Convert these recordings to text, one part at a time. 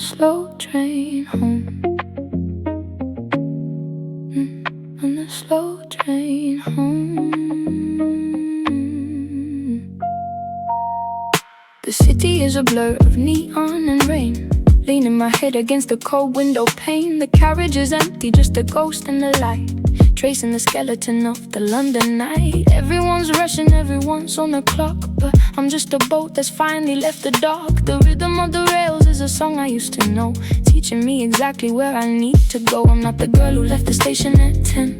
slow train home. On the slow train home. The city is a blur of neon and rain. Leaning my head against the cold window pane. The carriage is empty, just a ghost in the light, tracing the skeleton of the London night. Everyone's rushing, everyone's on the clock, but I'm just a boat that's finally left the dock. The rhythm of the rails is a song I used to know, teaching me exactly where I need to go. I'm not the girl who left the station at 10.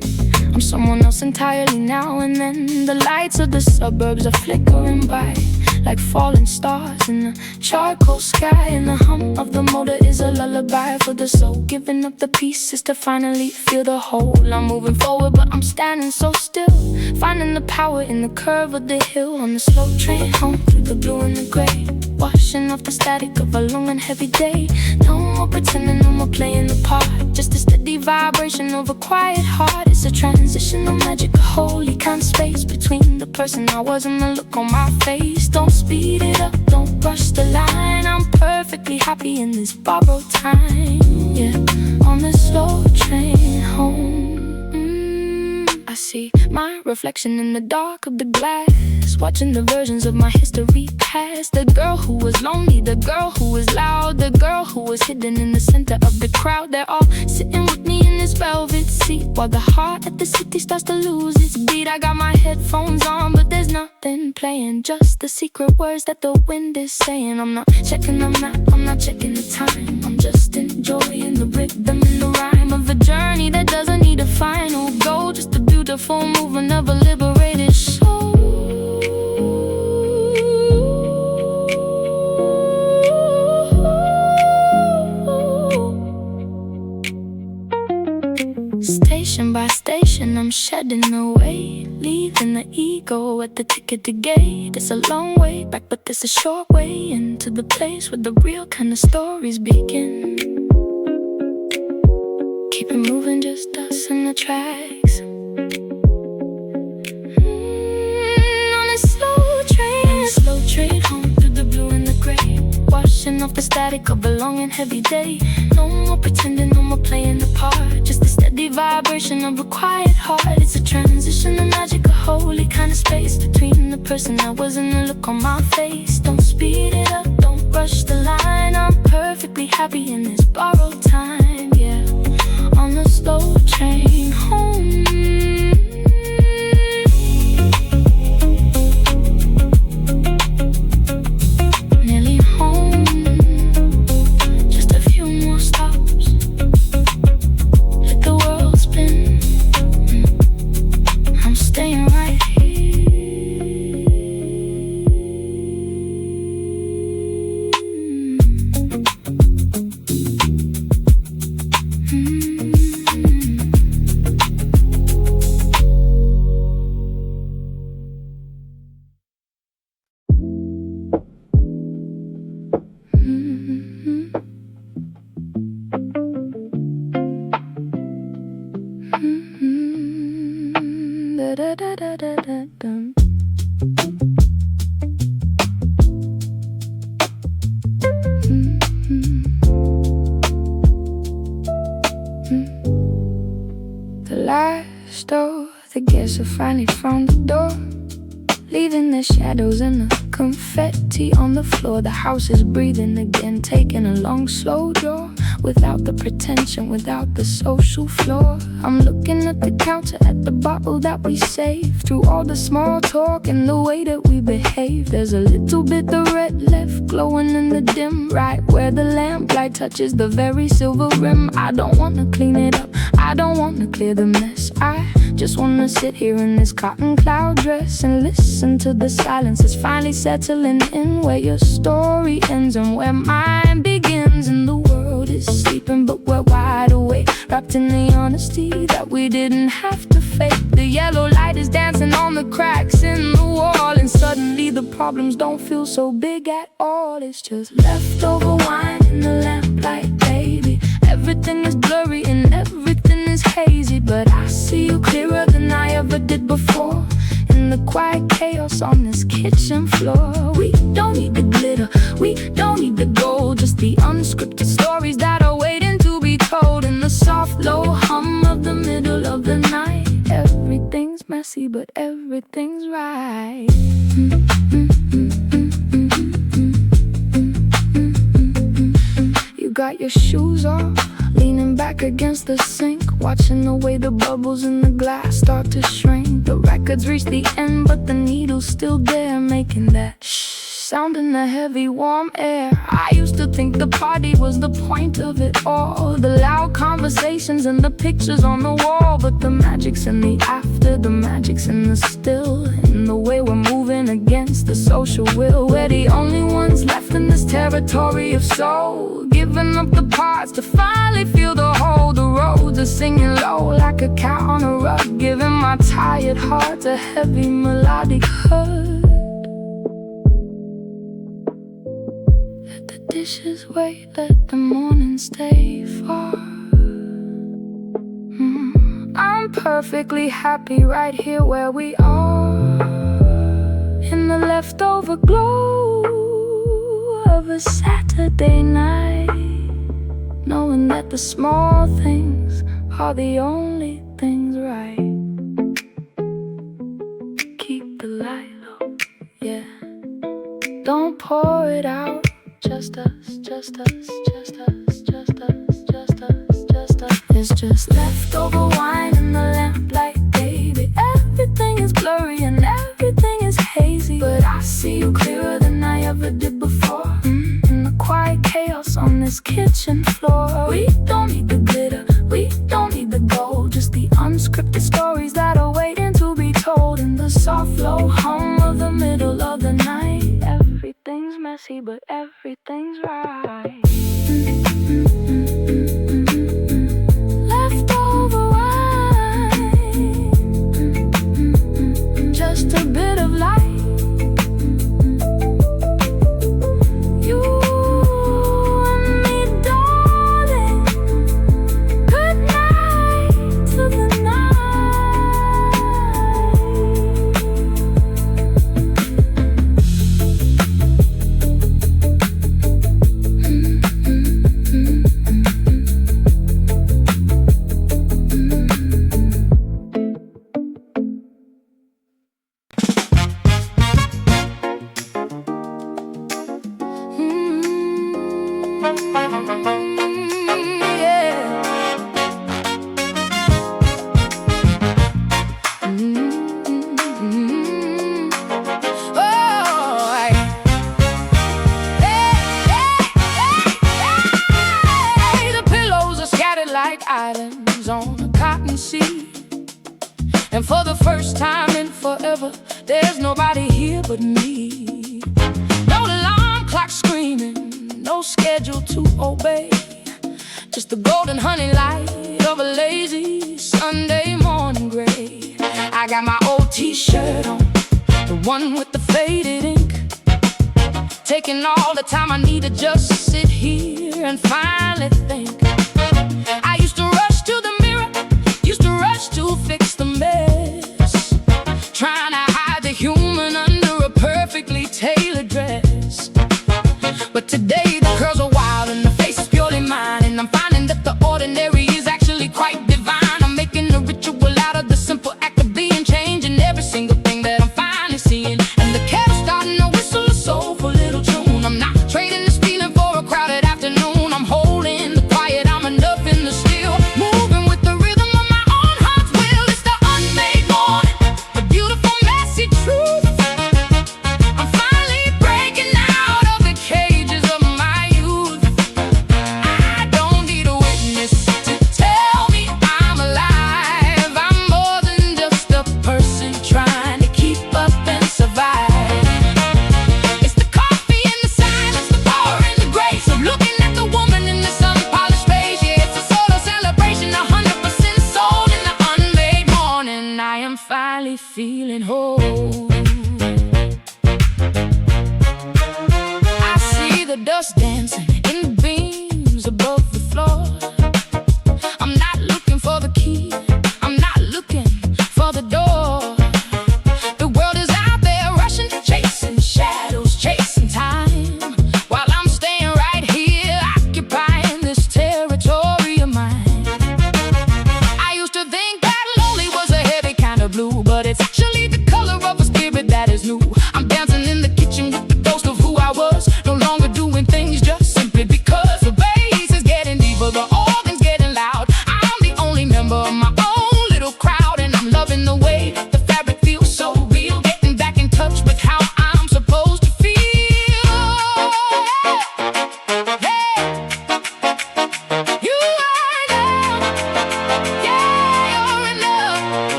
I'm someone else entirely now and then. The lights of the suburbs are flickering by, like falling stars in the charcoal sky. And the hum of the motor is a lullaby for the soul, giving up the pieces to finally feel the whole. I'm moving forward but I'm standing so still, finding the power in the curve of the hill. On the slow train home through the blue and the grey, washing off the static of a long and heavy day. No more pretending, no more playing the part, just a steady vibration of a quiet heart. It's a transition of magic, a holy kind of space between the person I was and the look on my face. Don't speed it up, don't rush the line. I'm perfectly happy in this borrowed time. Yeah, on the slow train home. I see my reflection in the dark of the glass, watching the versions of my history past. The girl who was lonely, the girl who was loud, the girl who was hidden in the center of the crowd. They're all sitting with me in this velvet seat, while the heart at the city starts to lose its beat. I got my headphones on, but there's nothing playing, just the secret words that the wind is saying. I'm not checking the map, I'm not checking the time, I'm just enjoying the rhythm and the rhyme of a journey that doesn't need a final goal, just a beautiful movement of a liberated soul. Station by station, I'm shedding away, leaving the ego at the ticket to gate. It's a long way back, but there's a short way into the place where the real kind of stories begin. Keep it moving, just us and the tracks. On a slow train home through the blue and the grey, washing off the static of a long and heavy day. No more pretending, no more playing the part, just a steady vibration of a quiet heart. It's a transition of magic, a holy kind of space between the person I was and the look on my face. Don't speed it up, don't rush the line. I'm perfectly happy in this borrowed time. Yeah, on the slow train home. The last of the guests have finally found the door, leaving the shadows and the confetti on the floor. The house is breathing again, taking a long slow draw, without the pretension, without the social flaw. I'm looking at the counter, at the bottle that we saved, through all the small talk and the way that we behave. There's a little bit of red left glowing in the dim, right where the lamplight touches the very silver rim. I don't wanna clean it up, I don't wanna clear the mess, I just wanna sit here in this cotton cloud dress and listen to the silence that's finally settling in, where your story ends and where mine begins. And the world is sleeping but we're wide awake, wrapped in the honesty that we didn't have to fake. The yellow light is dancing on the cracks in the wall, and suddenly the problems don't feel so big at all. It's just leftover wine in the lamplight, baby. Everything is blurry and everything is hazy, but I see you clearer than I ever did before. In in the quiet chaos on this kitchen floor. We don't need the glitter, we don't need the gold, just the unscripted stories that are waiting to be told. In the soft low hum of the middle of the night, everything's messy but everything's right. You got your shoes off, leaning back against the sink, watching the way the bubbles in the glass start to shrink. The records reach the end, but the needle's still there, making that shh sound in the heavy warm air. I used to think the party was the point of it all, the loud conversations and the pictures on the wall. But the magic's in the after, the magic's in the still, in the way we're moving against the social will. We're the only ones left in this territory of soul, giving up the parts to finally feel the whole. The roads are singing low like a cat on a rug, giving my tired heart a heavy melodic hug. Let the dishes wait, let the morning stay far. I'm perfectly happy right here where we are, in the leftover glow of a Saturday night, knowing that the small things are the only things right. Keep the light low, yeah. Don't pour it out, just us, just us, just us, just us, just us, just us. It's just leftover wine in the lamplight, baby. Everything is blurry and everything is hazy, but I see you clearer than I ever did before. In the quiet chaos on this kitchen floor, we don't need the glitter, we don't need the gold, just the unscripted stories that are waiting to be told. In the soft low hum of the middle of the night, everything's messy but everything's right. Leftover wine, just a bit of light. You and me, darling. Good night to the islands on a cotton sea, and for the first time in forever, there's nobody here but me. No alarm clock screaming, no schedule to obey, just the golden honey light of a lazy Sunday morning gray. I got my old t-shirt on, the one with the faded ink, taking all the time I need to just sit here and finally think. I used to rush to the mirror, used to rush to fix the mess, trying to hide the human under a perfectly tailored dress. But today the curls are wild and the face is purely mine, and I'm finding that the ordinary is actually quite divine. I'm making a ritual out of the simple act of being, changing every single thing that I'm finally seeing. And the kettle's starting to whistle a soulful little tune. I'm not trading this feeling for a crowded afternoon. I'm holding the quiet, I'm enough in the still, moving with the rhythm of my own heart's will. It's the unmade morning, the beautiful messy truth. I'm finally breaking out of the cages of my youth. I don't need a witness to tell me I'm alive. I'm more than just a person trying to keep up and survive. It's the coffee and the silence, the power and the grace of looking at the woman in this unpolished face. Yeah, it's a sort of celebration, 100% sold in the unmade morning. I am finally feeling whole. I see the dust dancing in the beams above the floor. I'm not looking for the key, I'm not looking for the door. The world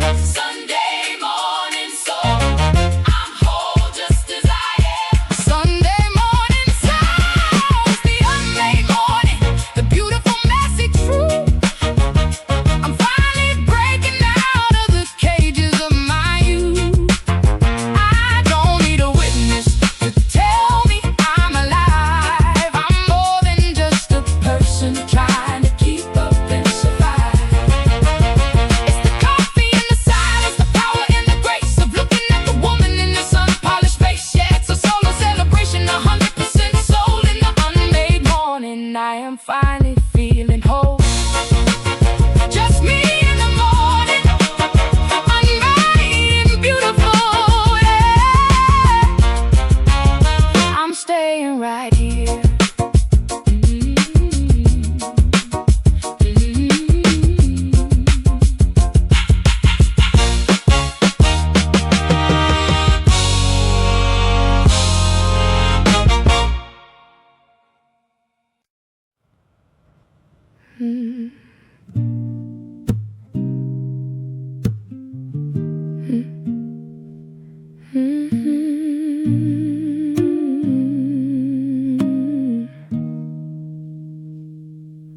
Sunday morning soul, I'm whole just as I am. Sunday morning sounds, the unmade morning, the beautiful messy truth. I'm finally breaking out of the cages of my youth. I don't need a witness to tell me I'm alive. I'm more than just a person trying to keep up and survive. It's the coffee and the silence, the power and the grace of looking at the woman in the sun-polished face. Yeah, it's a solo celebration, 100% soul in the unmade morning. I am finally feeling whole. Just me in the morning, unmade and beautiful, yeah. I'm staying right here.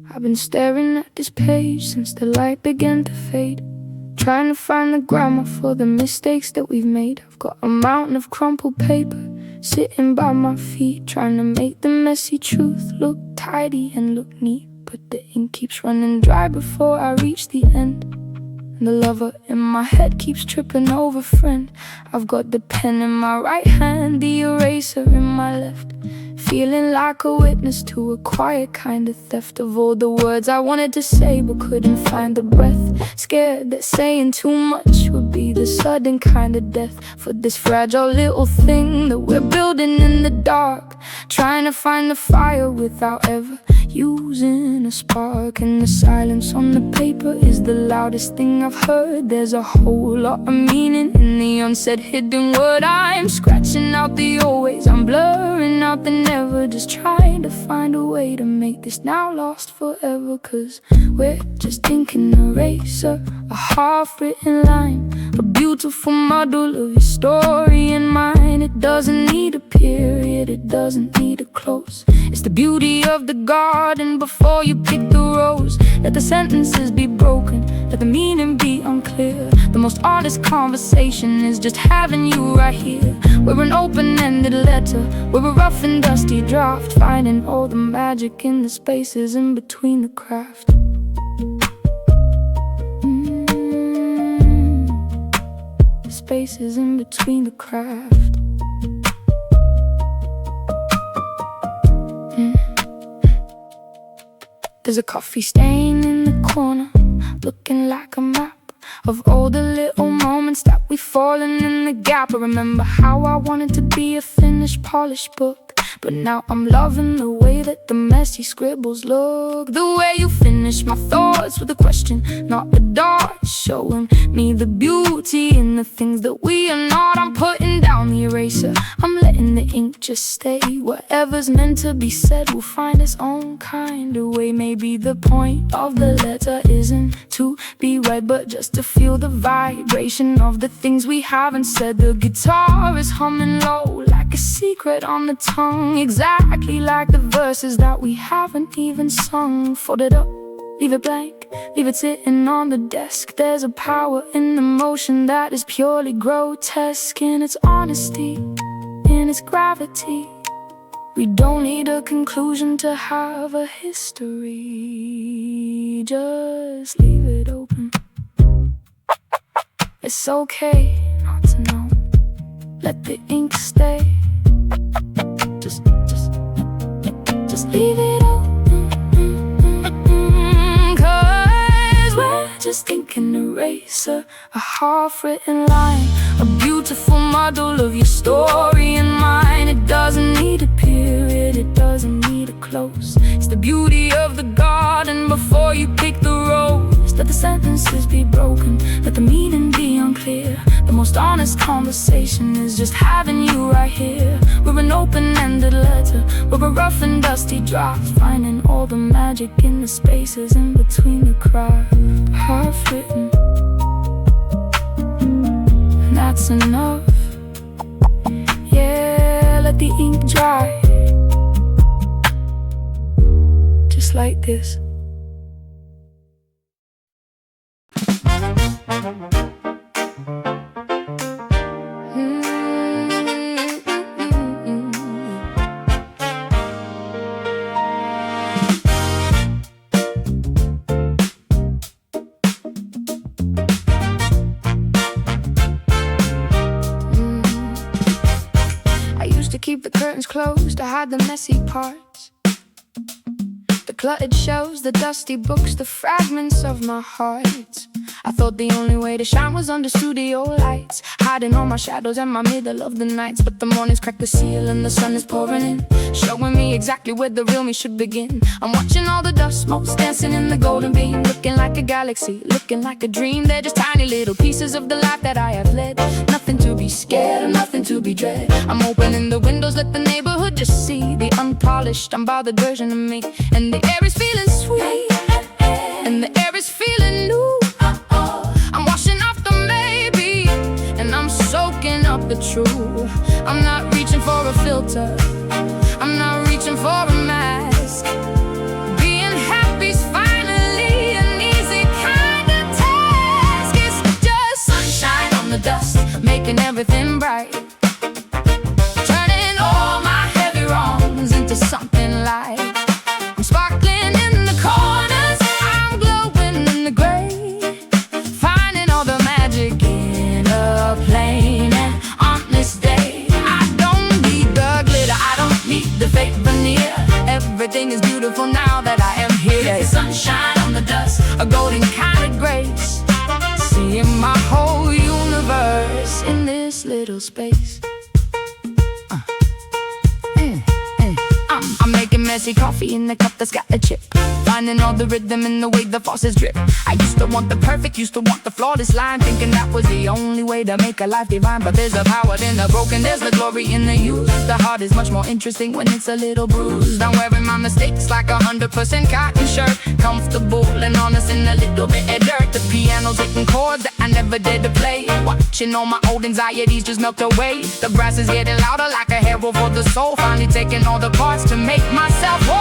I've been staring at this page since the light began to fade, trying to find the grammar for the mistakes that we've made. I've got a mountain of crumpled paper sitting by my feet, trying to make the messy truth look tidy and look neat. But the ink keeps running dry before I reach the end, and the lover in my head keeps tripping over friend. I've got the pen in my right hand, the eraser in my left, feeling like a witness to a quiet kind of theft of all the words I wanted to say but couldn't find the breath. Scared that saying too much would be the sudden kind of death for this fragile little thing that we're building in the dark, trying to find the fire without ever using a spark. And the silence on the paper is the loudest thing I've heard. There's a whole lot of meaning in the unsaid hidden word. I'm scratching out the always, I'm blurring out the never, just trying to find a way to make this now last forever. Cause we're just inking eraser, a half-written line, a beautiful muddle of your story and mine. It doesn't need a period, it doesn't need a close. It's the beauty of the garden before you pick the rose. Let the sentences be broken, let the meaning be unclear. The most honest conversation is just having you right here. We're an open-ended letter, we're a rough and dusty draft, finding all the magic in the spaces in between the craft. The spaces in between the craft. There's a coffee stain in the corner, looking like a map of all the little moments that we've fallen in the gap. I remember how I wanted to be a finished, polished book, but now I'm loving the way that the messy scribbles look. The way you finish my thoughts with a question, not a dart, showing me the beauty in the things that we are not. I'm putting down the eraser, I'm letting the ink just stay. Whatever's meant to be said will find its own kind of way. Maybe the point of the letter isn't to be read, but just to feel the vibration of the things we haven't said. The guitar is humming low like a secret on the tongue, exactly like the verses that we haven't even sung. Fold it up, leave it blank, leave it sitting on the desk. There's a power in the motion that is purely grotesque, in its honesty, in its gravity. We don't need a conclusion to have a history. Just leave it open. It's okay not to know. Let the ink stay. Just leave it open. Cause we're just thinking eraser, a half-written line, a beautiful muddle of your story and mine. It doesn't need a period, it doesn't need a close. It's the beauty of the garden before you pick the rose. Let the sentences be broken, let the meaning be unclear. The most honest conversation is just having you right here. We're an open-ended letter, we're a rough and dusty draft, finding all the magic in the spaces in between the cracks. Half-written, that's enough. Yeah, let the ink dry. Just like this. Keep the curtains closed to hide the messy parts, the cluttered shelves, the dusty books, the fragments of my heart. I thought the only way to shine was under studio lights, hiding all my shadows and my middle of the nights. But the mornings crack the seal and the sun is pouring in, showing me exactly where the real me should begin. I'm watching all the dust motes dancing in the golden beam, looking like a galaxy, looking like a dream. They're just tiny little pieces of the life that I have led. Nothing to be scared of, nothing to be dread. I'm opening the windows, let the neighborhood just see the unpolished, unbothered version of me. And the air is feeling sweet, and the air is feeling new. I'm washing off the maybe, and I'm soaking up the truth. I'm not reaching for a filter, I'm not reaching for a mask. Being happy's finally an easy kind of task. It's just sunshine on the dust, making everything bright, turning all my heavy wrongs into something light. I'm sparkling in the corners, I'm glowing in the gray, finding all the magic in a plain and honest day. I don't need the glitter, I don't need the fake veneer. Everything is beautiful now that I am here. Sunshine on the dust, a golden kind of grace, seeing my whole universe in this little space. I'm making messy coffee in the cup that's got a chip, finding all the rhythm in the way the faucets drip. I used to want the perfect, used to want the flawless line, thinking that was the only way to make a life divine. But there's a power in the broken, there's the glory in the used. The heart is much more interesting when it's a little bruised. I'm wearing my mistakes like 100% cotton shirt, comfortable and honest in a little bit of dirt. The piano's hitting chords that I never dared to play, watching all my old anxieties just melt away. The brass is getting louder like a herald for the soul, finally taking all the parts to make myself whole.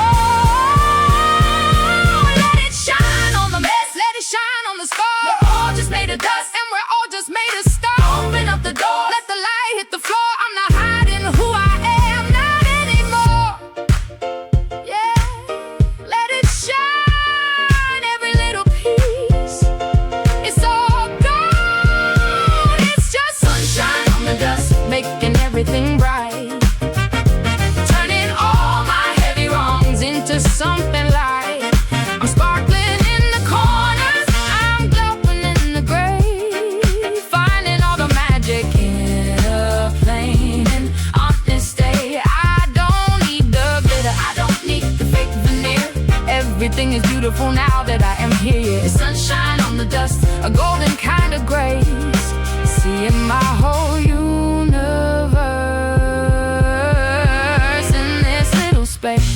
Let it shine on the mess, let it shine on the scar. We're all just made of dust, and we're all just made of stars. Open up the door, let the light hit the floor. I'm not hiding who I am, not anymore. Yeah, let it shine, every little piece. It's all gold, it's just sunshine on the dust, making everything bright, into something light. I'm sparkling in the corners, I'm glowing in the gray, finding all the magic in a plain and honest day. I don't need the glitter, I don't need the fake veneer. Everything is beautiful now that I am here. It's sunshine on the dust, a golden kind of grace, seeing my whole universe in this little space.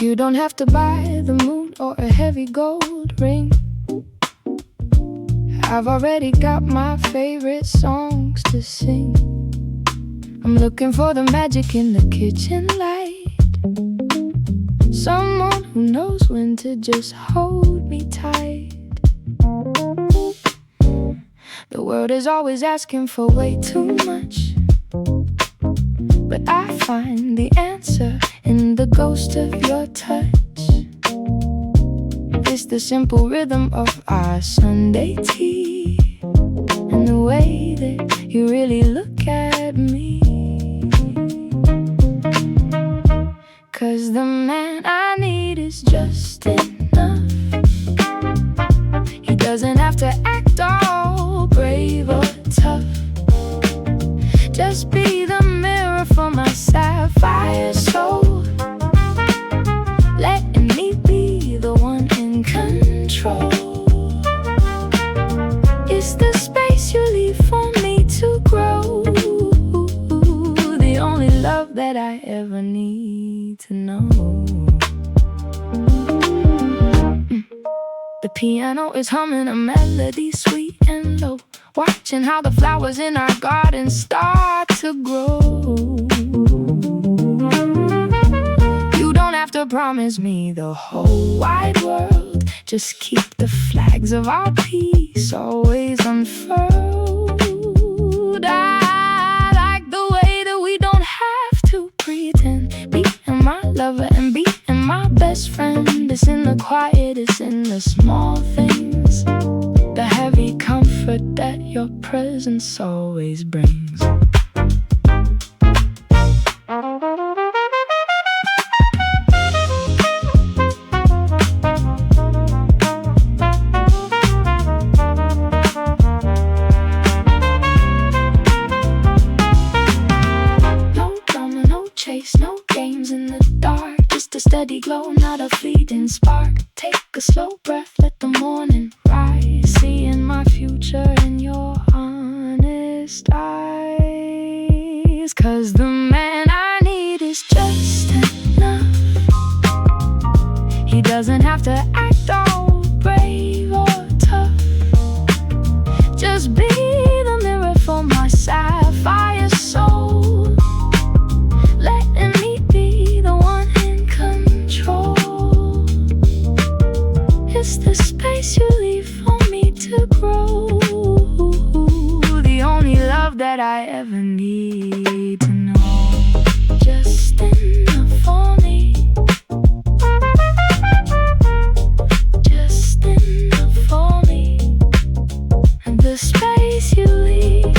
You don't have to buy the moon or a heavy gold ring. I've already got my favorite songs to sing. I'm looking for the magic in the kitchen light, someone who knows when to just hold me tight. The world is always asking for way too much, but I find the answer in the ghost of your touch. It's the simple rhythm of our Sunday tea, and the way that you really look at me. 'Cause the man I need is just enough. He doesn't have to act all brave or tough. Just be the mirror for my sapphire soul. Letting me be the one in control. It's the space you leave for me to grow. The only love that I ever need to know. The piano is humming a melody sweet and low, watching how the flowers in our garden start to grow. You don't have to promise me the whole wide world. Just keep the flags of our peace always unfurled. I like the way that we don't have to pretend. Being my lover and being my best friend. It's in the quiet, it's in the small things. The heavy comfort that your presence always brings. No drama, no chase, no games in the dark. Just a steady glow, not a fleeting spark. Take a slow breath, let the morning rise. Seeing my future in your honest eyes. 'Cause the man I need is just enough. He doesn't have to act all brave or tough. Just be the mirror for my sapphire soul. Letting me be the one in control. It's the space you leave for me to grow. The only love that I ever need to know. Just enough for me. Just enough for me. And the space you leave.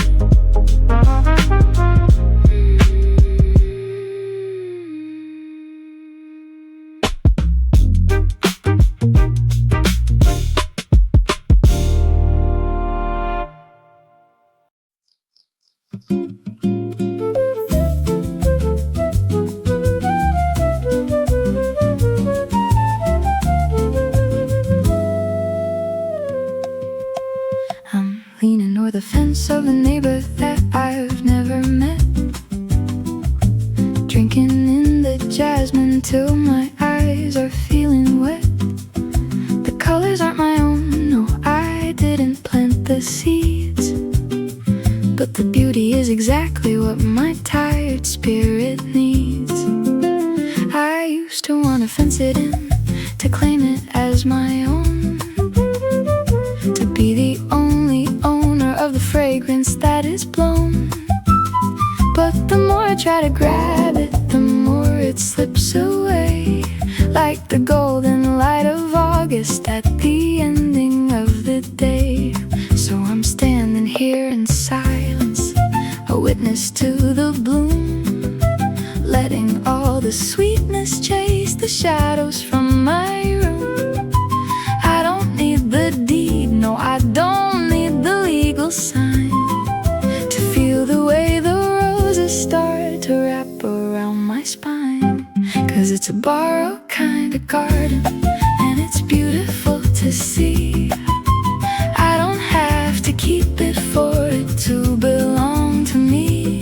I'm leaning o'er the fence of a neighbor that I've never met, drinking in the jasmine till my eyes are feeling wet. The colors aren't my own, no, I didn't plant the seeds, but the beauty is exactly what my tired spirit needs. I used to want to fence it in, to claim it as my own, to be the only owner of the fragrance that is blown. But the more I try to grab it, the more it slips away, like the golden light of August at the ending of the day. So I'm standing here in silence, a witness to the bloom, letting all the sweetness chase the shadows from my room. I don't need the deed, no, I don't need the legal sign to feel the way the roses start to wrap around my spine. 'Cause it's a borrowed kind of garden, and it's beautiful to see. I don't have to keep it for it to belong to me.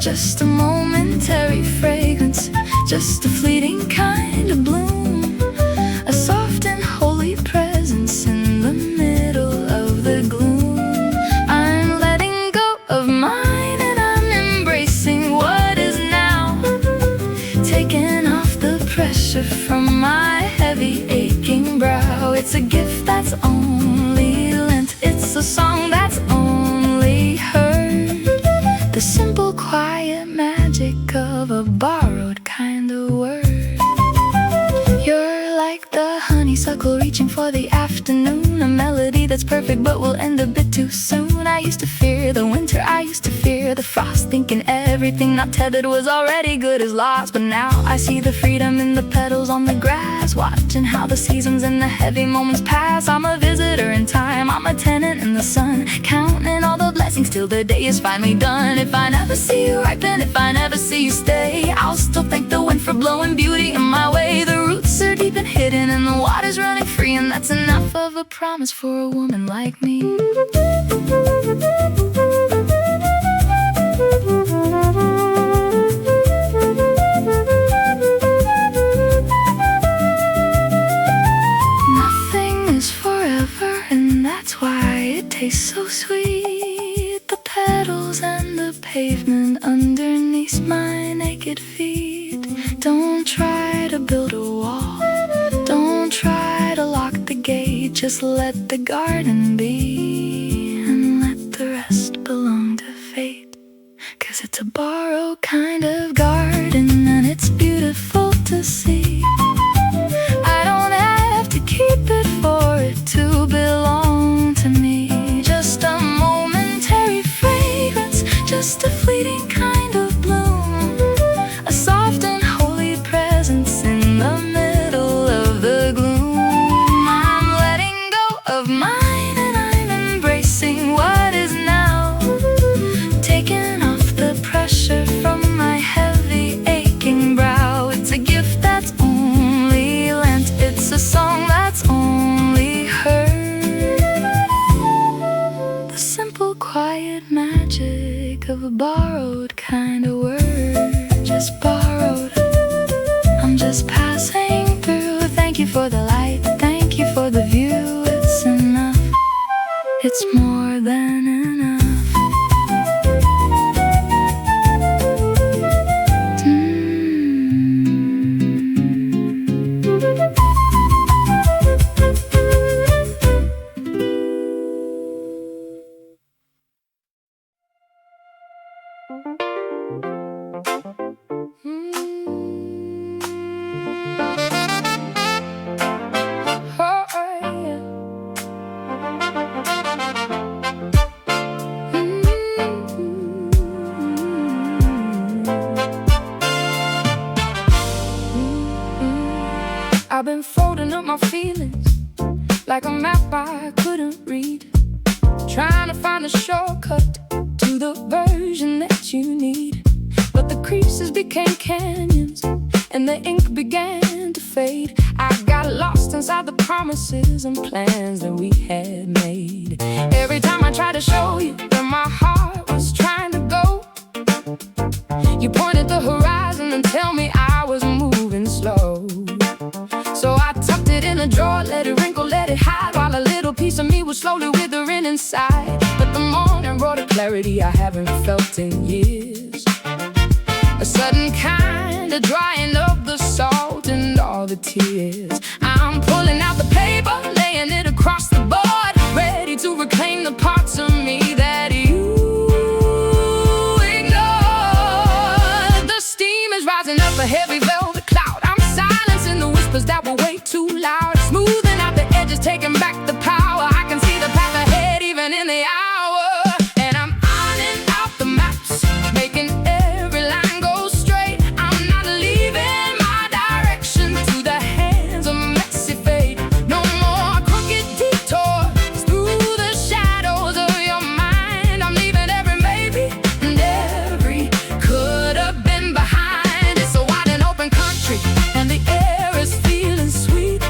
Just a momentary fragrance, just a fleeting kind of bloom, a soft and holy presence in the middle of the gloom. I'm letting go of mine and I'm embracing what is now, taking off the pressure from my heavy aching brow. It's a gift that's only lent, it's a song that's only heard, the simple quiet magic of a borrowed kind of word. You're like the honeysuckle reaching for the afternoon, a melody that's perfect but will end a bit too soon. I used to fear the winter, I used to fear the frost, thinking everything not tethered was already good as lost. But now I see the freedom in the petals on the grass, watching how the seasons and the heavy moments pass. I'm a visitor in time, I'm counting all the blessings till the day is finally done. If I never see you ripen, if I never see you stay, I'll still thank the wind for blowing beauty in my way. The roots are deep and hidden and the water's running free, and that's enough of a promise for a woman like me. Tastes so sweet, the petals and the pavement underneath my naked feet. Don't try to build a wall, don't try to lock the gate. Just let the garden be, and let the rest belong to fate. 'Cause it's a borrowed kind of garden, and it's beautiful to see. I don't have to keep it for it to belong to me. Just a momentary fragrance, just a fleeting kind of bloom, a soft and holy presence in the middle of the gloom. I'm letting go of mine and I'm embracing what is now, taking off the pressure from my heavy aching brow. It's a gift that's only lent, it's a song that's only heard. Quiet magic of a borrowed kind of word. Just borrowed, I'm just passing through. Thank you for the light, thank you for the view. It's enough, it's more than enough. I've been folding up my feelings like a map I couldn't read, trying to find a shortcut to the version that you need. But the creases became canyons and the ink began to fade. I got lost inside the promises and plans that we had made. Every time I tried to show you where my heart was trying to go, you pointed the horizon and tell me I was moving slow. So I tucked it in a drawer, let it wrinkle, let it hide, while a little piece of me was slowly withering inside. But the morning brought a clarity I haven't felt in years, a sudden kind of drying of the salt and all the tears. I'm pulling out the paper, laying it across the board, ready to reclaim the parts of me that you ignored. The steam is rising up a heavy velvet cloud. I'm silencing the whispers that were way too loud, smoothing out the edges, taking back the power. I can see the path ahead even in the hour, and I'm ironing out the maps, making every line go straight. I'm not leaving my direction to the hands of messy fate. No more crooked detours through the shadows of your mind. I'm leaving every maybe and every could have been behind. It's a wide and open country and the air is feeling sweet.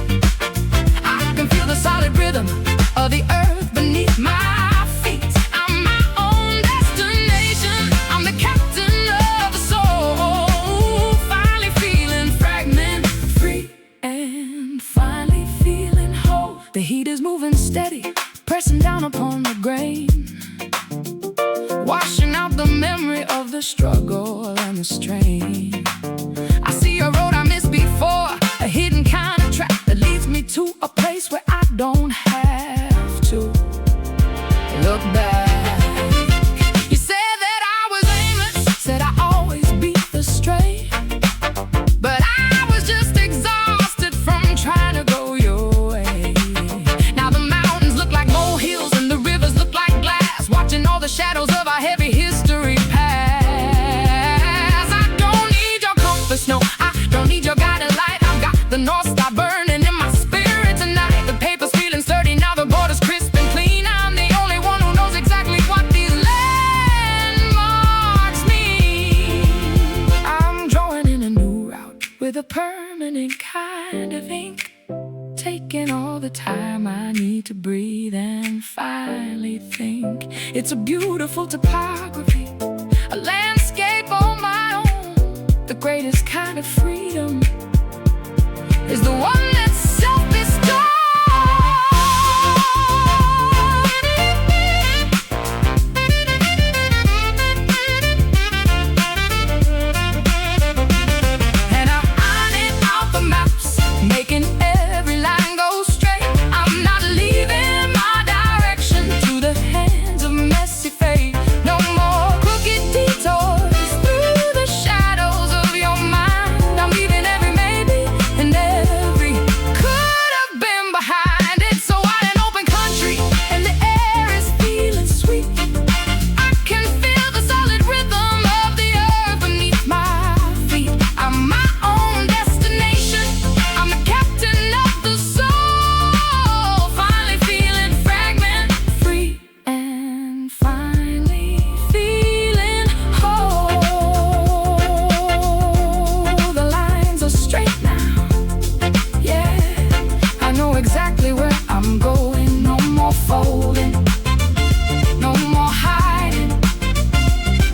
I can feel the solid rhythm of the earth beneath my feet. I'm my own destination, I'm the captain of the soul. Finally feeling fragment free and finally feeling whole. The heat is moving steady, pressing down upon the grain, washing out the memory of the struggle and the strain. I see a road I missed before, a hidden kind of track that leads me to a place where I don't have to look back. You said that I was aimless, said I always beat the stray, but I was just exhausted from trying to go your way. Now the mountains look like molehills and the rivers look like glass, watching all the shadows of our heavy history pass. I don't need your compass, no, I don't need your guiding light. I've got the North Star burning in my spirit tonight. The paper's feeling sturdy, now the border's crisp and clean. I'm the only one who knows feeling kind of ink, taking all the time I need to breathe and finally think. It's a beautiful topography, a landscape on my own. The greatest kind of freedom is the one that's self-bestowed. And I'm ironing out the maps, making every line go straight. I'm not leaving my direction to the hands of messy fate. No more crooked detours through the shadows of your mind. I'm leaving every maybe and every could have been behind. It's so wide and open country, and the air is feeling sweet. I can feel the solid rhythm of the earth beneath my feet. I'm my own destination, I'm the captain of the soul. Finally feeling fragment free and finally feeling whole. The lines are straight now, yeah, I know exactly where I'm going. No more folding, no more hiding,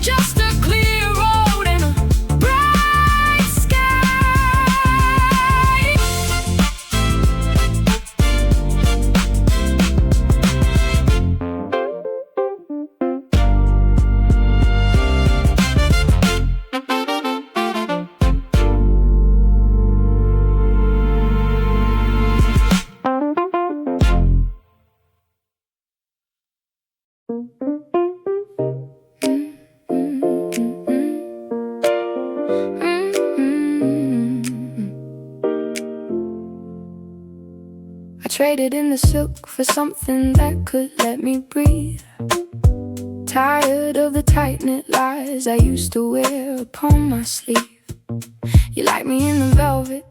just a clear road and a bright sky. I traded in the silk for something that could let me breathe. Tired of the tight-knit lies I used to wear upon my sleeve. You like me in the velvet,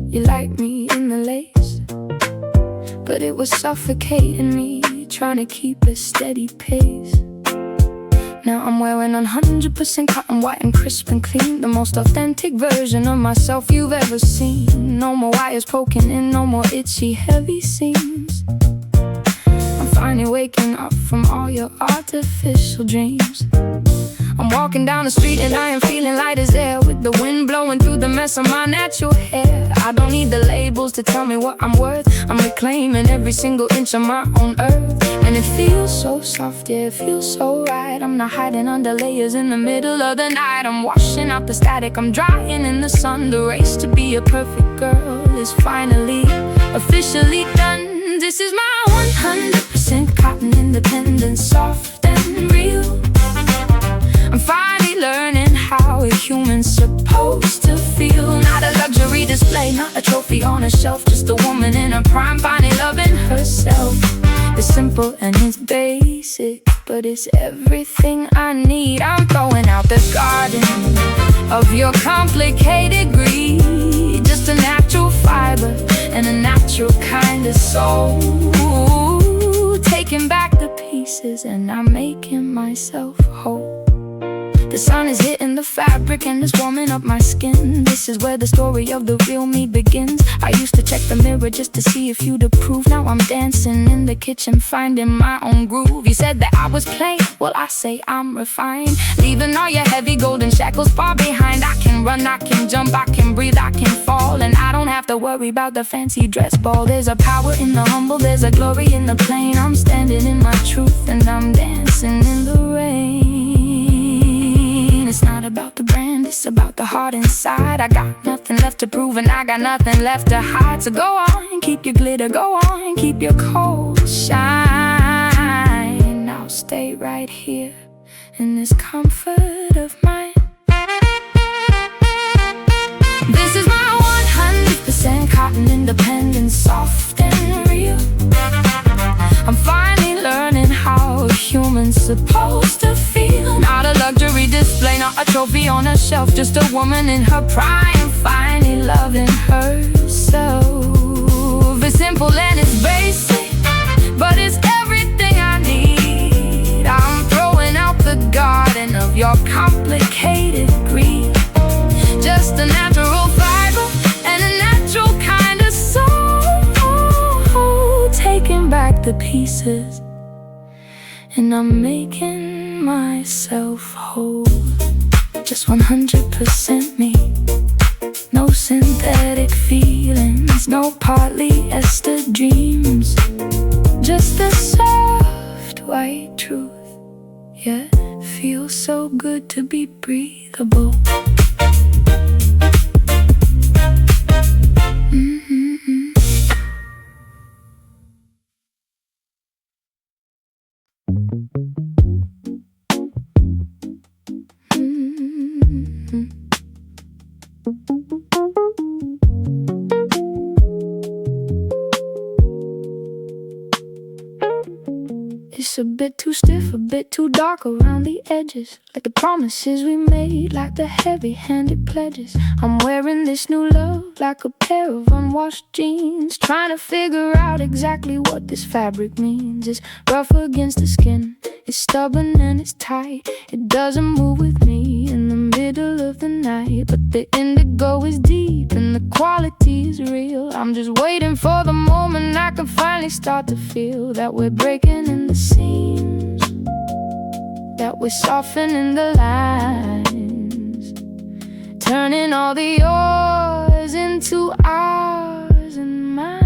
you like me in the lace, but it was suffocating me, trying to keep a steady pace. Now I'm wearing 100% cotton, white and crisp and clean, the most authentic version of myself you've ever seen. No more wires poking in, no more itchy, heavy seams. I'm finally waking up from all your artificial dreams. I'm walking down the street and I am feeling light as air, with the wind blowing through the mess of my natural hair. I don't need the labels to tell me what I'm worth, I'm reclaiming every single inch of my own earth. And it feels so soft, yeah, it feels so right. I'm not hiding under layers in the middle of the night. I'm washing out the static, I'm drying in the sun. The race to be a perfect girl is finally, officially done. This is my 100% cotton independent, soft and real. I'm finally learning how a human's supposed to feel. Not a luxury display, not a trophy on a shelf, just a woman in her prime, finally loving herself. It's simple and it's basic, but it's everything I need. I'm throwing out the garden of your complicated greed. Just a natural fiber and a natural kind of soul. Taking back the pieces and I'm making myself whole. The sun is hitting the fabric and it's warming up my skin. This is where the story of the real me begins. I used to check the mirror just to see if you'd approve. Now I'm dancing in the kitchen, finding my own groove. You said that I was plain, well I say I'm refined. Leaving all your heavy golden shackles far behind. I can run, I can jump, I can breathe, I can fall, and I don't have to worry about the fancy dress ball. There's a power in the humble, there's a glory in the plain. I'm standing in my truth and I'm dancing in the rain. It's not about the brand, it's about the heart inside. I got nothing left to prove and I got nothing left to hide. So go on, keep your glitter, go on, keep your coal shine. I'll stay right here in this comfort of mine. This is my 100% cotton independent, soft and real. I'm finally learning how a human's supposed to feel. Not a luxury display, not a trophy on a shelf, just a woman in her prime, finally loving herself. It's simple and it's basic, but it's everything I need. I'm throwing out the garden of your complicated greed. Just a natural fiber and a natural back the pieces, and I'm making myself whole. Just 100% me. No synthetic feelings, no polyester dreams. Just the soft white truth. Yeah, it feels so good to be breathable. It's a bit too stiff, a bit too dark around the edges, like the promises we made, like the heavy-handed pledges. I'm wearing this new love like a pair of unwashed jeans, trying to figure out exactly what this fabric means. It's rough against the skin, it's stubborn and it's tight. It doesn't move with me in the middle of the night, but the indigo is deep and the quality is real. I'm just waiting for the moment I can finally start to feel that we're breaking in the seams, that we're softening the lines, turning all the yours into ours and mine.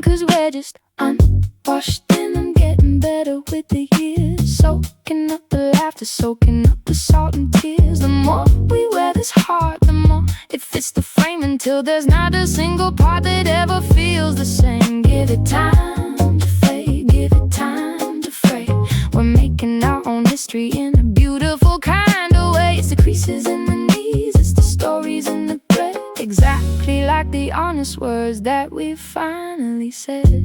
'Cause we're just unwashed and I'm getting better with the years, soaking up the laughter, soaking up the salt and tears. The more we wear this heart, the more it fits the frame, until there's not a single part that ever feels the same. Give it time to fade, give it time to fray. We're making our own history in a beautiful kind of way. It's the creases in the knees, it's the stories in the thread, exactly like the honest words that we finally said.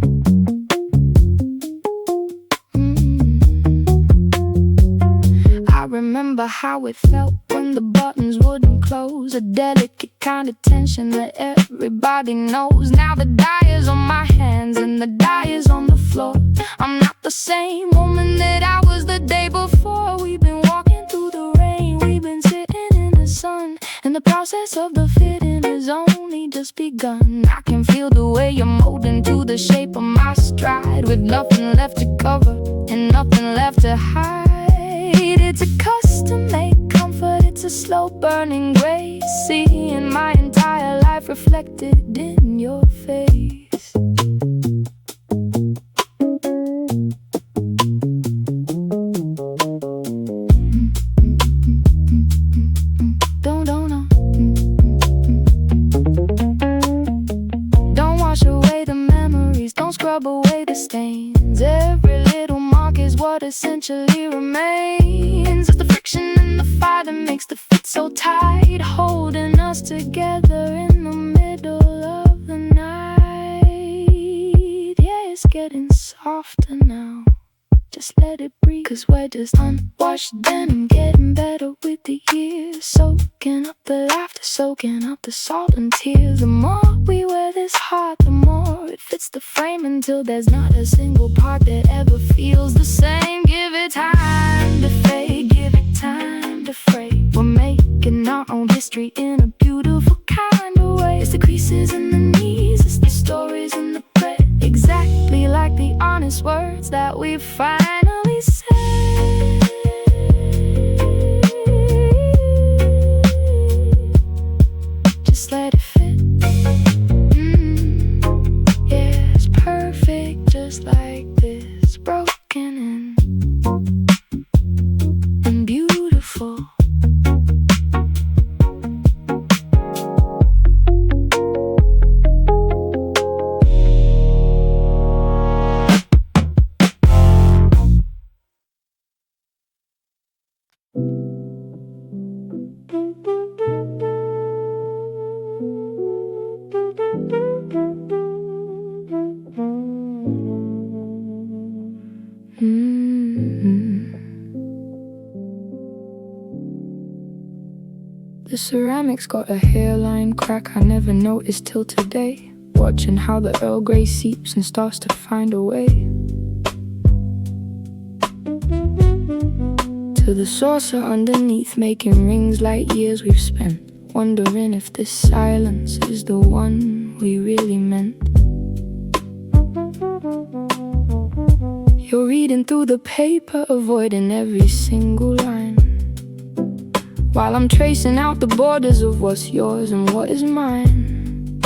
I remember how it felt when the buttons wouldn't close, a delicate kind of tension that everybody knows. Now the dye is on my hands and the dye is on the floor. I'm not the same woman that I was the day before. We've been walking through the rain, we've been sitting in the sun, and the process of the fitting has only just begun. I can feel the way you're molding to the shape of my stride, with nothing left to cover and nothing left to hide. It's a custom-made comfort, it's a slow-burning grace, seeing my entire life reflected in your face. Don't wash away the memories, don't scrub away the stains. Every little mark is what essentially remains. It's the friction and the fire that makes the fit so tight, holding us together in the middle of the night. Yeah, it's getting softer now, just let it breathe. 'Cause we're just unwashed denim, getting better with the years, soaking up the laughter, soaking up the salt and tears. The more we wear this heart, the more it fits the frame, until there's not a single part that ever feels the same. Give it time to fade, give it time to fray. We're making our own history in a beautiful kind of way. It's the creases in the knees, it's the stories in the thread, exactly like the honest words that we finally said. Just let it fit. Yeah, it's perfect just like this, broken and beautiful. The ceramic's got a hairline crack I never noticed till today, watching how the Earl Grey seeps and starts to find a way to the saucer underneath, making rings like years we've spent, wondering if this silence is the one we really meant. You're reading through the paper, avoiding every single line, while I'm tracing out the borders of what's yours and what is mine.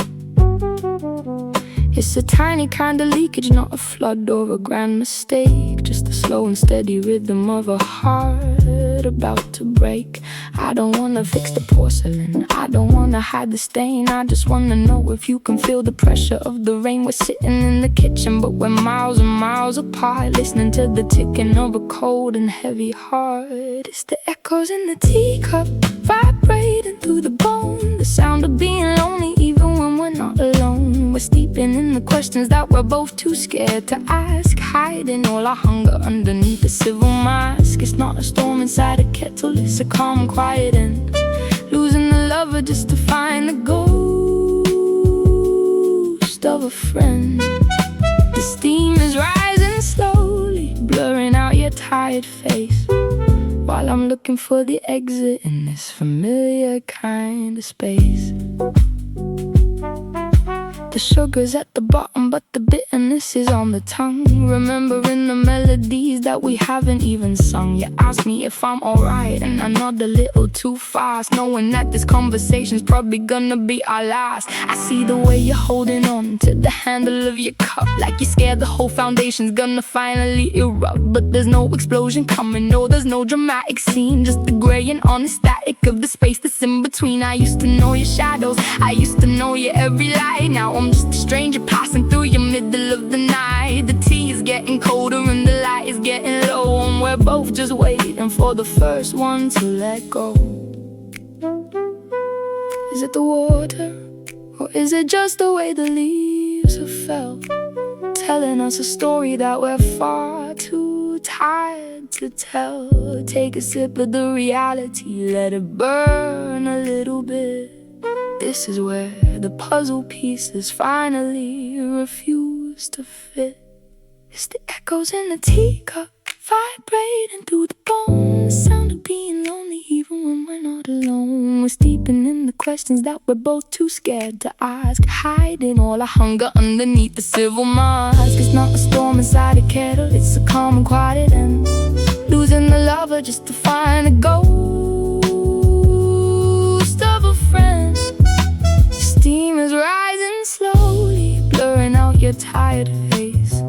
It's a tiny kind of leakage, not a flood or a grand mistake, just the slow and steady rhythm of a heart about to break. I don't wanna fix the porcelain, I don't wanna hide the stain, I just wanna know if you can feel the pressure of the rain. We're sitting in the kitchen, but we're miles and miles apart, listening to the ticking of a cold and heavy heart. It's the echoes in the teacup, vibrating through the bone, the sound of being lonely even when we're not alone. We're steeping in the questions that we're both too scared to ask, hiding all our hunger underneath the civil mask. It's not a storm inside a kettle, it's a calm, quiet end, losing the lover just to find the ghost of a friend. The steam is rising slowly, blurring out your tired face, while I'm looking for the exit in this familiar kind of space. The sugar's at the bottom, but the bitterness is on the tongue, remembering the melodies that we haven't even sung. You ask me if I'm alright, and I nod a little too fast, knowing that this conversation's probably gonna be our last. I see the way you're holding on to the handle of your cup, like you're scared the whole foundation's gonna finally erupt. But there's no explosion coming, no, there's no dramatic scene, just the grey and honest static of the space that's in between. I used to know your shadows, I used to know your every light. Now I'm just a stranger passing through your middle of the night. The tea is getting colder and the light is getting low, and we're both just waiting for the first one to let go. Is it the water, or is it just the way the leaves have fell, telling us a story that we're far too tired to tell? Take a sip of the reality, let it burn a little bit. This is where the puzzle pieces finally refuse to fit. It's the echoes in the teacup, vibrating through the bones, the sound of being lonely even when we're not alone. We're steeping in the questions that we're both too scared to ask, hiding all our hunger underneath the civil mask. It's not a storm inside a kettle, it's a calm and quiet end, losing the lover just to find a ghost of a friend. Steam is rising slowly, blurring out your tired face,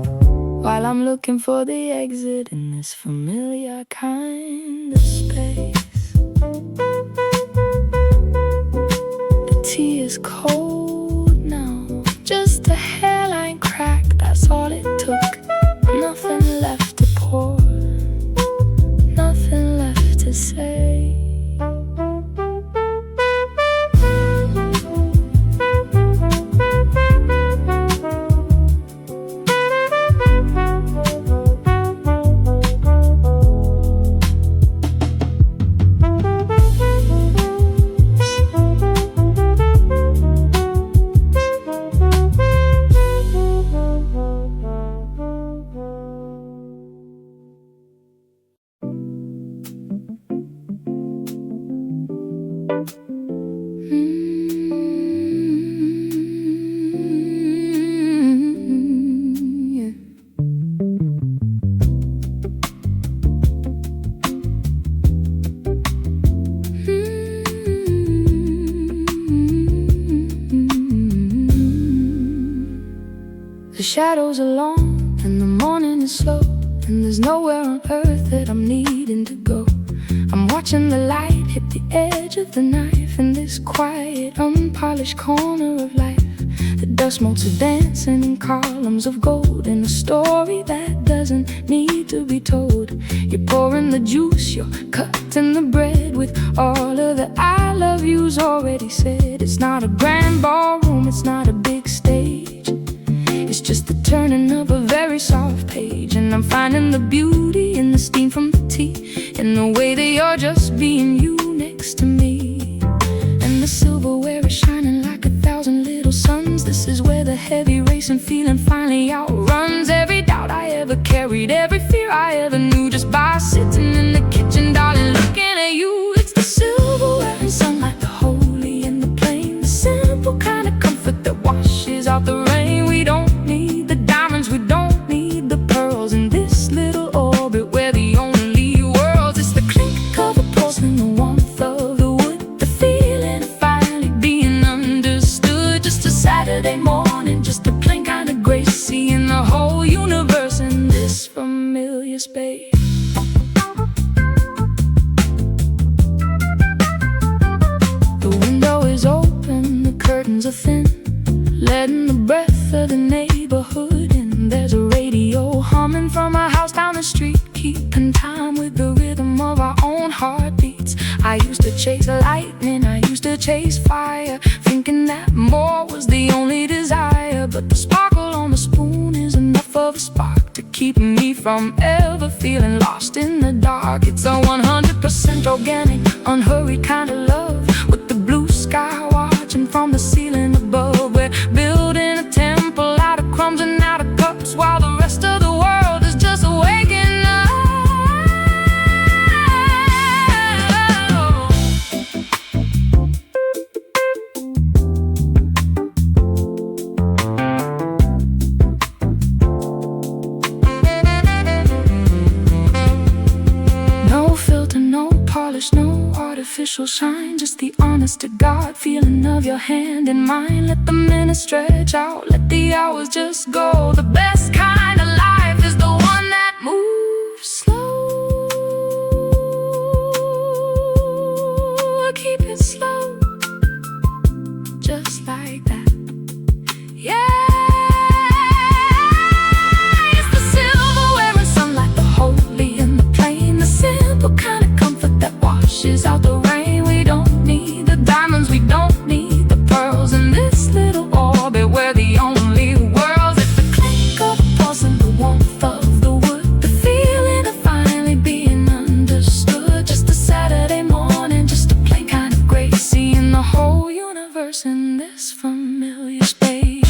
while I'm looking for the exit in this familiar kind of space. The tea is cold now, just a hairline crack, that's all it took. Nothing left to pour, nothing left to say. The shadows are long and the morning is slow, and there's nowhere on earth that I'm needing to go. I'm watching the light hit the edge of the knife in this quiet, unpolished corner of life. The dust motes are dancing in columns of gold, in a story that doesn't need to be told. You're pouring the juice, you're cutting the bread with all of the I love yous already said. It's not a grand ballroom, it's not a big stage, it's just the turning of a very soft page. And I'm finding the beauty in the steam from the tea, in the way that you're just being you next to me. And the silverware is shining like 1,000 little suns. This is where the heavy racing feeling finally outruns every doubt I ever carried, every fear I ever knew, just by sitting in the kitchen, darling, looking at you. It's the silverware and sunlight, the holy and the plain, the simple kind of comfort that washes out the rain. We don't need the diamonds, we don't need the pearls in this this familiar space. The window is open, the curtains are thin, letting the breath of the neighborhood in. There's a radio humming from our house down the street, keeping time with the rhythm of our own heartbeats. I used to chase lightning, I used to chase fire, thinking that more was the only desire. But the sparkle on the spoon is enough of a spark to keep me from ever feeling lost in the dark. It's a 100% organic, unhurried kind of love, with the blue sky watching from the ceiling above. We're building a temple out of crumbs and out of cups, while the rest of the world is just waking up. No filter, no polish, no artificial shine, just the honest to God feeling of your hand in mine. Let the minutes stretch out, let the hours just go. The best kind of life is the one that moves slow. Keep it slow, just like that. Yeah, it's the silverware and sunlight, the holy and the plain, the simple kind of comfort that washes out the rain. We don't need the diamonds, we don't need the pearls in this little orbit. We're the only worlds. It's the clink of the pulse and the warmth of the wood, the feeling of finally being understood. Just a Saturday morning, just a plain kind of grace, seeing the whole universe in this familiar space.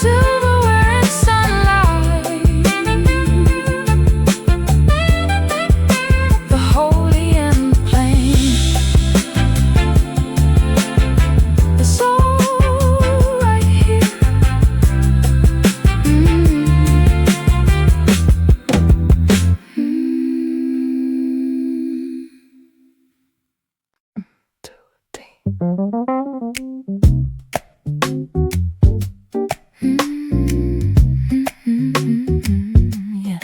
Silverware and sunlight, the holy and the plain. It's all right here. Two, three. Yeah.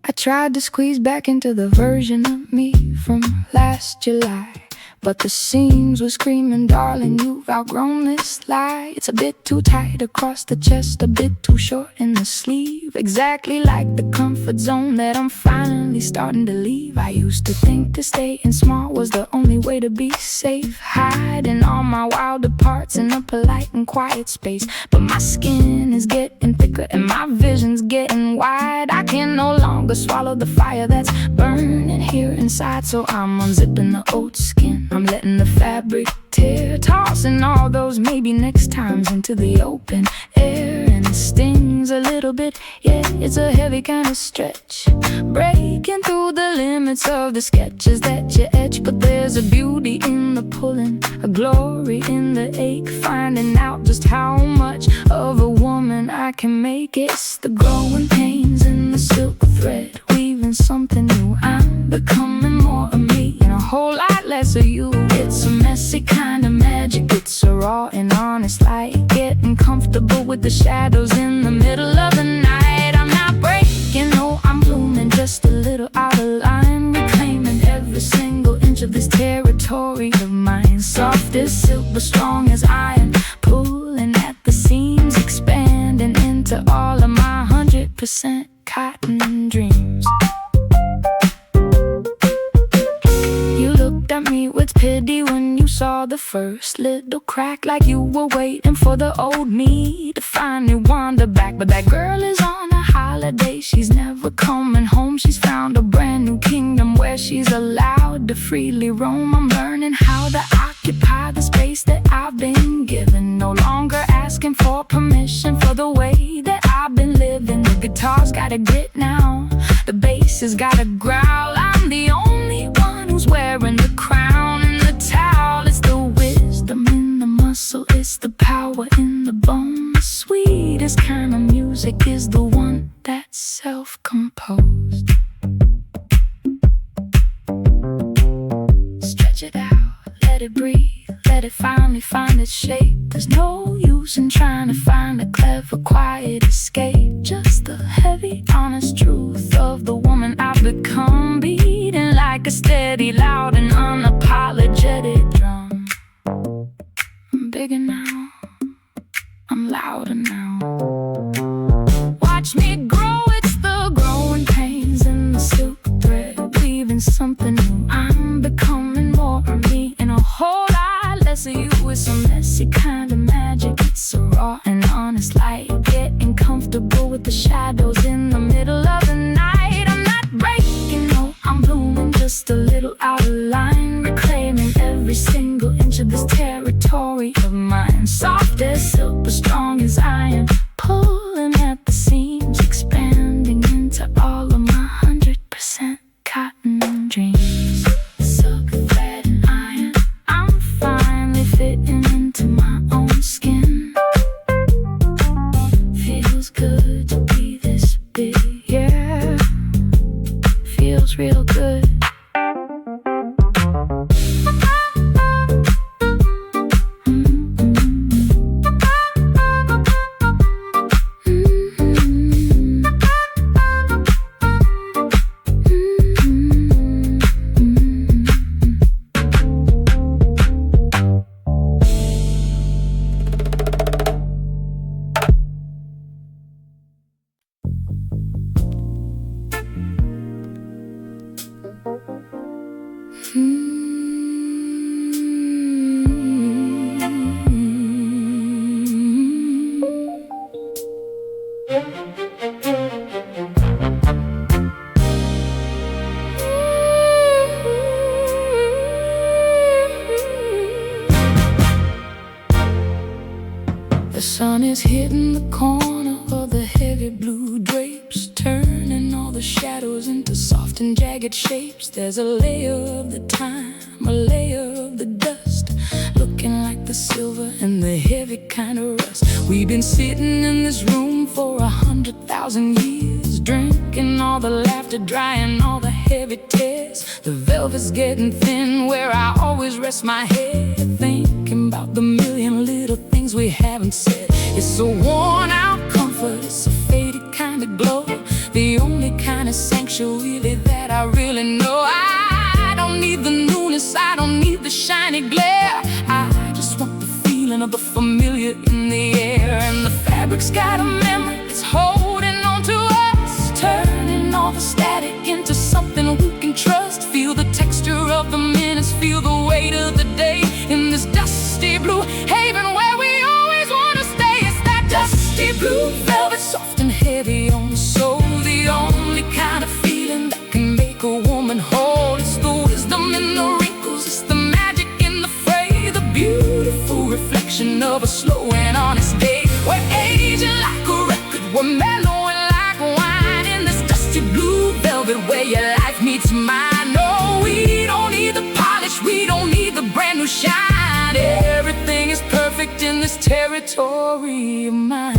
I tried to squeeze back into the version of me from last July, but the seams were screaming, darling, you've outgrown this lie. It's a bit too tight across the chest, a bit too short in the sleeve, exactly like the comfort zone that I'm finally starting to leave. I used to think that staying small was the only way to be safe, hiding all my wilder parts in a polite and quiet space. But my skin is getting thicker and my vision's getting wide. I can no longer swallow the fire that's burning here inside, so I'm unzipping the oat skin. I'm letting the fabric tear, tossing all those maybe next times into the open air. And it stings a little bit, yeah, it's a heavy kind of stretch, breaking through the limits of the sketches that you etch. But there's a beauty in the pulling, a glory in the ache, finding out just how much of a woman I can make. It's the growing pains in the silk thread, weaving something new. I'm becoming more of me and a whole lot less of you. It's a messy kind of magic, it's a raw and honest light, getting comfortable with the shadows in the middle of the night. I'm not breaking, no, I'm blooming just a little out of line, reclaiming every single inch of this territory of mine. Soft as silk but strong as iron, pulling at the seams, expanding into all of my 100% cotton dreams. You looked at me with pity when you saw the first little crack, like you were waiting for the old me to finally wander back. But that girl is on a holiday, she's never coming home. She's found a brand new kingdom where she's allowed to freely roam. I'm learning how to occupy the space that I've been given, no longer asking for permission for the way that I've been living. The guitar's got a grit now, the bass has got a growl. I'm the only one who's wearing the crown and the towel. It's the wisdom in the muscle, it's the power in the bone. The sweetest kind of music is the one that's self-composed. let it breathe, let it finally find its shape. There's no use in trying to find a clever, quiet escape. Just the heavy, honest truth of the woman I've become, beating like a steady, loud and unapologetic drum. I'm bigger now, I'm louder now. Watch me grow, it's the growing pains in the silk thread, weaving something new. I'm becoming more of me and a whole lot less of you, with some messy kind of magic. It's so raw and honest, like getting comfortable with the shadows in the middle of the night. I'm not breaking, no, I'm blooming just a little out of line, reclaiming every single inch of this territory of mine. Soft as silk, but strong as iron, pulling at the seams, expanding into all of my 100% cotton dreams. Silk thread and iron, I'm finally fitting into my own skin. Feels good to be this big, yeah. Feels real good. The sun is hitting the corner of the heavy blue drapes, turning all the shadows into soft and jagged shapes. There's a layer of the time, a layer of the dust, looking like the silver and the heavy kind of rust. We've been sitting in this room for 100,000 years, drinking all the laughter, drying all the heavy tears. The velvet's getting thin where I always rest my head, thinking about the million little things we haven't said. It's a worn out comfort, it's a faded kind of glow, the only kind of sanctuary that I really know. I don't need the newness, I don't need the shiny glare, I just want the feeling of the familiar in the air. And the fabric's got a memory, it's holding on to us, turning all the static into something we can trust. Feel the texture of the minutes, feel the weight of the day in this dusty blue haven where we always want to stay. It's that dusty blue velvet, soft and heavy on the soul, the only kind of feeling that can make a woman whole. It's the wisdom in the wrinkles, it's the magic in the fray, the beautiful reflection of a slow and honest day. We're aging like a record, we're mellowing like wine in this dusty blue velvet where your life meets mine. No, we don't need the polish, we don't need the brand new shine. Everything is perfect in this territory of mine.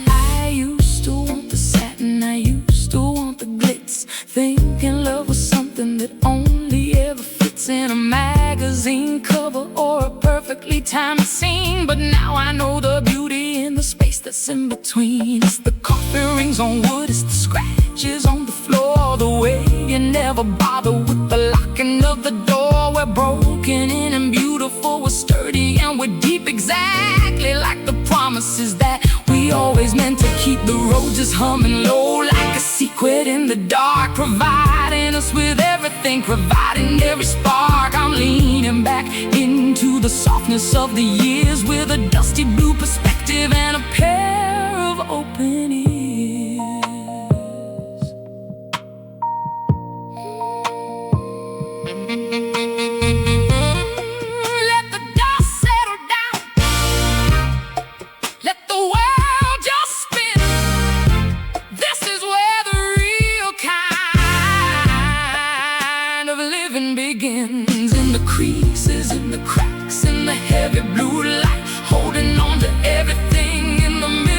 I used to want the satin, I used to want the glitz, thinking love was something that only ever fits in a magazine cover or a perfectly timed scene. But now I know the beauty in the space that's in between. It's the coffee rings on wood, it's the scratches on the floor, the way you never bother with the locking of the door. We're broken in and beautiful, we're sturdy and we're deep, exactly like the promises that we always meant to keep. The road just humming low like a secret in the dark, providing us with everything, providing every spark. I'm leaning back into the softness of the years with a dusty blue perspective and a pair of open ears. Let the dust settle down, let the world just spin. This is where the real kind of living begins. In the creases, in the cracks, in the heavy blue light, holding on to everything in the middle.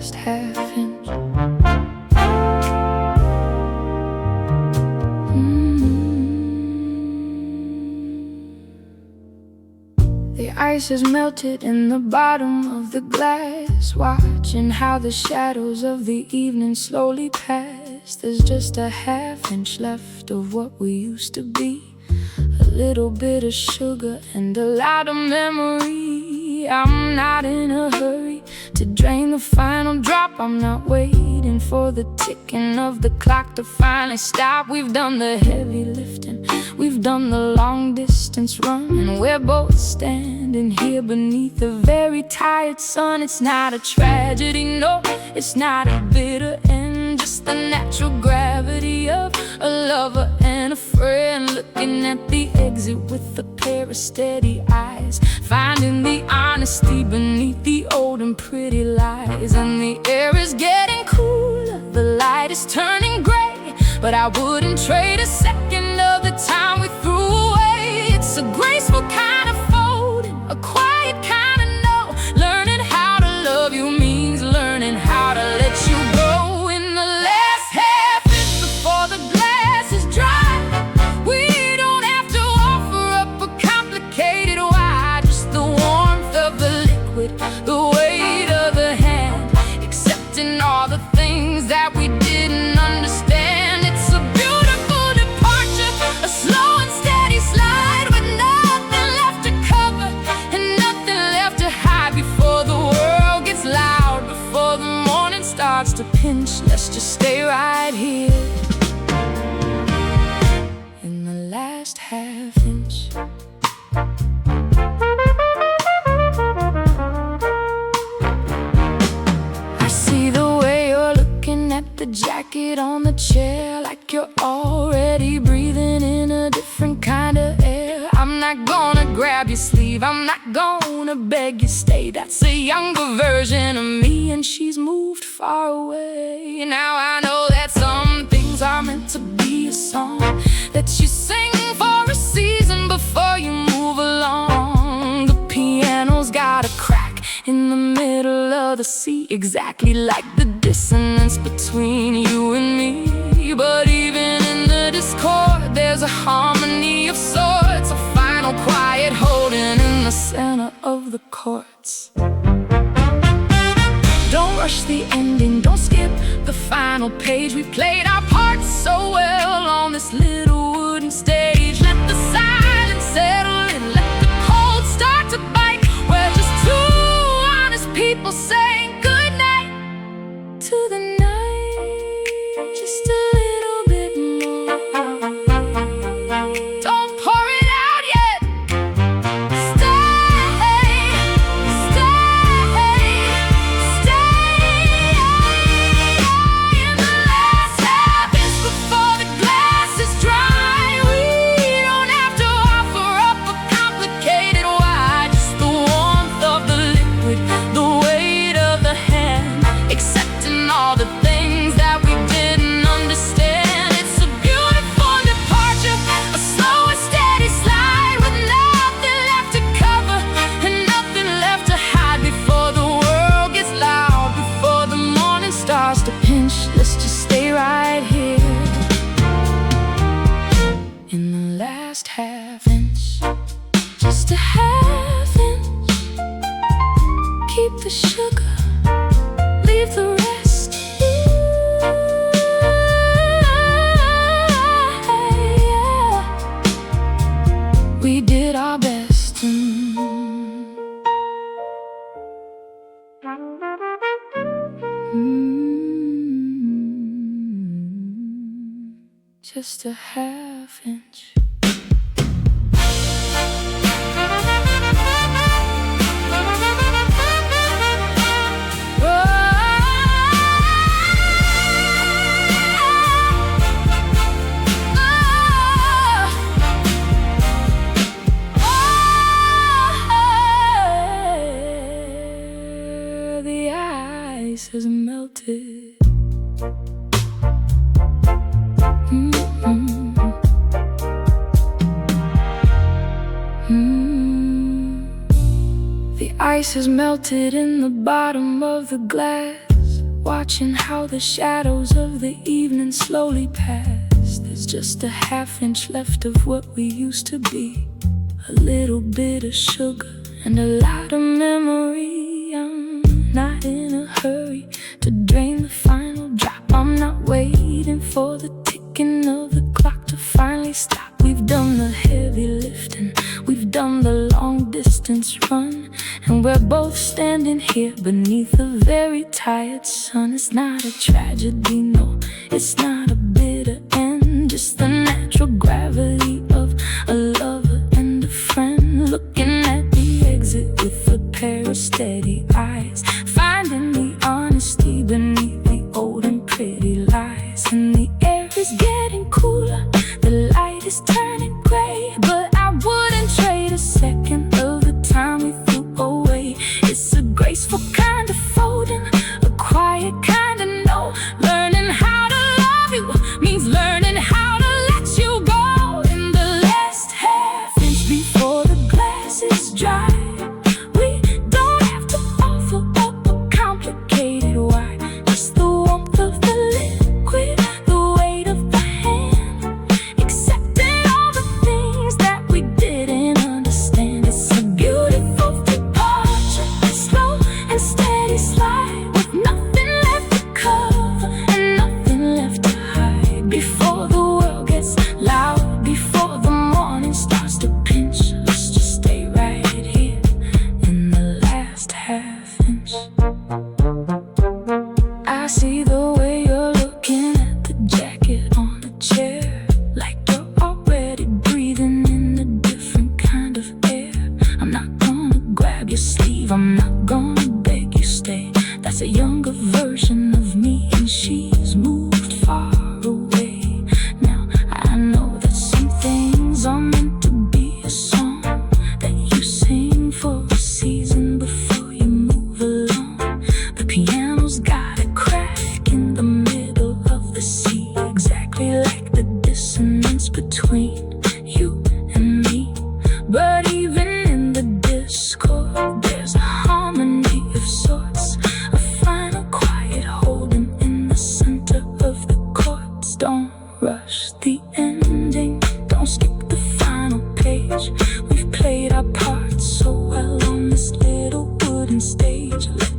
last half inch. The ice has melted in the bottom of the glass, watching how the shadows of the evening slowly pass. There's just a half inch left of what we used to be, a little bit of sugar and a lot of memory. I'm not in a hurry to drain the final drop. I'm not waiting for the ticking of the clock to finally stop. We've done the heavy lifting, we've done the long distance run, and we're both standing here beneath the very tired sun. It's not a tragedy, no, it's not a bitter end, just the natural gravity of a lover and a friend, looking at the exit with a pair of steady eyes, finding the honesty beneath the old and pretty lies. And the air is getting cooler, the light is turning gray, but I wouldn't trade a second of the time we threw away. It's a graceful kind of folding, a quiet kind of no. Learning how to love you means learning how to let you go. In the last half inch before the glass is dry, we don't have to offer up a complicated why. Just the warmth of the liquid, the weight of the hand, accepting all the things that we didn't understand. It's a beautiful departure, a slow and steady slide, with nothing left to cover and nothing left to hide before the world gets loud, before the morning starts to pinch. Let's just stay right here in the last half inch. I see the way you're looking at the jacket on the chair, like you're already breathing in a different kind of air. I'm not gonna grab your sleeve, I'm not gonna beg you stay. That's a younger version of me, and she's moved far away. Now I know that some things are meant to be a song that you sing for a season before you move along. The piano's got a crack in the middle of the C, exactly like the dissonance between you and me. But even in the discord, there's a harmony of sorts, a final quiet holding in the center of the chords. Don't rush the ending, don't skip the final page. We played our parts so well on this little wooden stage. Let the silence settle in, let the cold start to bite. We're just two honest people saying goodnight to the night. Just a little bit more. Don't pour it out yet. Stay, stay, stay. In the last half inch before the glass is dry, we don't have to offer up a complicated why. Just the warmth of the liquid, the weight of the hand, accepting all the things that we didn't understand. It's a beautiful departure, a slow and steady slide, with nothing left to cover and nothing left to hide before the world gets loud, before the morning starts to pinch. Let's just stay right here in the last half inch, just a half inch. Keep the sugar, leave the rest. Yeah. We did our best. Just a half inch. The ice has melted. The ice has melted in the bottom of the glass, watching how the shadows of the evening slowly pass. There's just a half-inch left of what we used to be. A little bit of sugar and a lot of memory. I'm not in a hurry to drain the final drop. I'm not waiting for the ticking of the clock to finally stop. We've done the heavy lifting, we've done the long distance run, and we're both standing here beneath a very tired sun. It's not a tragedy, no, it's not a bitter end, just the natural gravity of a lover and a friend, looking at the exit with a pair of steady eyes, finding the honesty beneath the old and pretty lies. And the air is getting cooler, the light is turning gray, but I wouldn't trade a second of the time we threw away. It's a graceful kind of folding, a quiet kind of no. Learning how to love you means learning how to let you go. In the last half inch before the glass is dry, we don't have to offer up a complicated why. Just the warmth of the liquid, the weight of the hand, accepting all the things that we didn't understand. It's a beautiful departure, slow and steady slide, with nothing left to cover and nothing left to hide. Before the world gets loud, before the morning starts to pinch, let's just stay right here in the last half inch. I see the way you're looking at the jacket on the chair, like you're already breathing in a different kind of air. I'm not gonna grab your sleeve, I'm not gonna beg you stay. That's a younger version of me, and she's moved far away. Now I know that some things are meant to be a song that you sing for a season before you move along. The piano's got a crack in the middle of the C, exactly like the dissonance between you and me. But even in the discord, there's a harmony of sorts, a final quiet holding in the center of the chords. Don't rush the ending, don't skip the final page. We've played our part so well on this little wooden stage. Let